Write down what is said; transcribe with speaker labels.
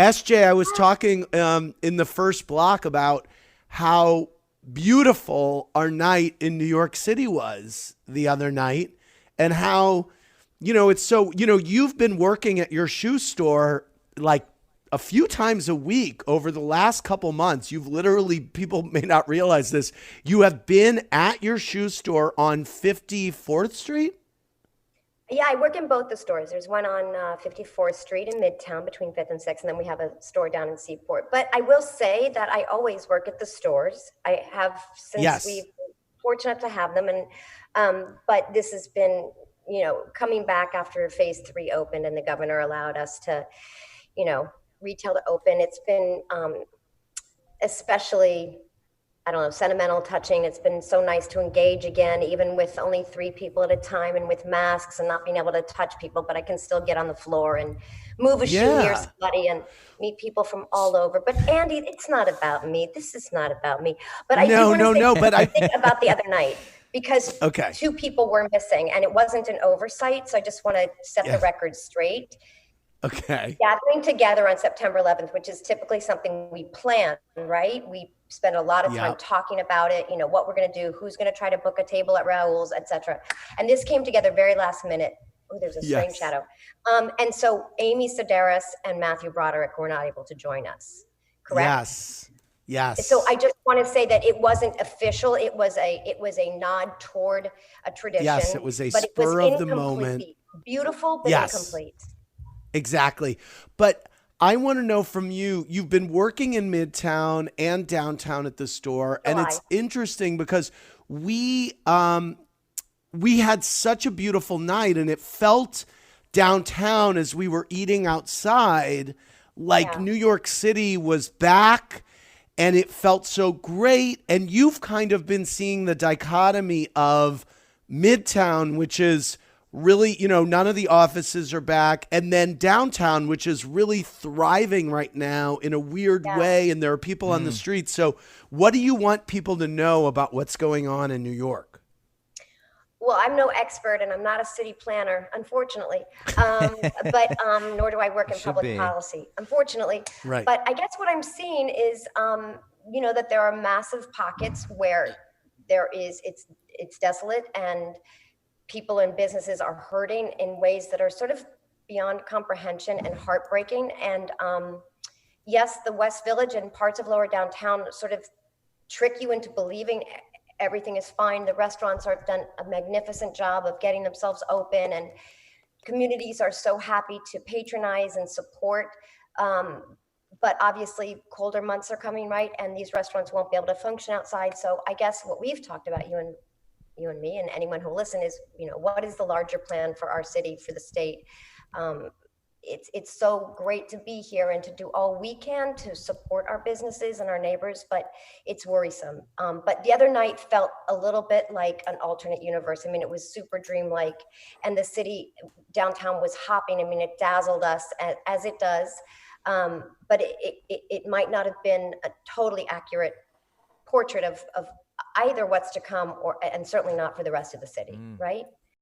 Speaker 1: SJ, I was talking in the first block about how beautiful our night in New York City was the other night, and how, it's so, you've been working at your shoe store like a few times a week over the last couple months. You've literally, people may not realize this, you have been at your shoe store on 54th Street?
Speaker 2: Yeah, I work in both the stores. There's one on 54th Street in Midtown between 5th and 6th, and then we have a store down in Seaport. But I will say that I always work at the stores. I have since
Speaker 1: Yes.
Speaker 2: we've been fortunate to have them, and but this has been, coming back after phase 3 opened and the governor allowed us to, you know, retail to open. It's been especially, I don't know, sentimental, touching. It's been so nice to engage again, even with only 3 people at a time and with masks and not being able to touch people, but I can still get on the floor and move a shoe near
Speaker 1: Yeah.
Speaker 2: somebody and meet people from all over. But Andy, it's not about me. This is not about me. But I do
Speaker 1: No,
Speaker 2: want to
Speaker 1: no,
Speaker 2: say
Speaker 1: no. But
Speaker 2: something about the other night, because
Speaker 1: okay.
Speaker 2: 2 people were missing and it wasn't an oversight. So I just want to set the
Speaker 1: Yeah.
Speaker 2: record straight.
Speaker 1: Okay.
Speaker 2: Gathering together on September 11th, which is typically something we plan, right? We spend a lot of time
Speaker 1: Yep.
Speaker 2: talking about it, what we're going to do, who's going to try to book a table at Raoul's, etc. And this came together very last minute. Oh, there's a strange
Speaker 1: Yes.
Speaker 2: shadow. And so Amy Sedaris and Matthew Broderick were not able to join us, correct?
Speaker 1: Yes. Yes.
Speaker 2: So I just want to say that it wasn't official. It was a nod toward a tradition.
Speaker 1: Yes, it was a
Speaker 2: but it was
Speaker 1: spur of the
Speaker 2: incomplete.
Speaker 1: moment.
Speaker 2: Beautiful, but
Speaker 1: Yes.
Speaker 2: incomplete.
Speaker 1: Exactly. But I want to know from you, you've been working in Midtown and downtown at the store. And it's interesting because we had such a beautiful night, and it felt downtown as we were eating outside like New York City was back, and it felt so great. And you've kind of been seeing the dichotomy of Midtown, which is really, none of the offices are back. And then downtown, which is really thriving right now in a weird way. And there are people on the streets. So what do you want people to know about what's going on in New York?
Speaker 2: Well, I'm no expert and I'm not a city planner, unfortunately. But nor do I work in public policy, unfortunately.
Speaker 1: Right.
Speaker 2: But I guess what I'm seeing is, that there are massive pockets where it's desolate and people and businesses are hurting in ways that are sort of beyond comprehension and heartbreaking. And yes, the West Village and parts of lower downtown sort of trick you into believing everything is fine. The restaurants have done a magnificent job of getting themselves open, and communities are so happy to patronize and support. But obviously colder months are coming, right? And these restaurants won't be able to function outside. So I guess what we've talked about, you and me and anyone who will listen, is, what is the larger plan for our city, for the state? It's so great to be here and to do all we can to support our businesses and our neighbors, but it's worrisome. But the other night felt a little bit like an alternate universe. I mean, it was super dreamlike, and the city downtown was hopping. I mean, it dazzled us as it does. But it might not have been a totally accurate portrait of either what's to come, and certainly not for the rest of the city, right?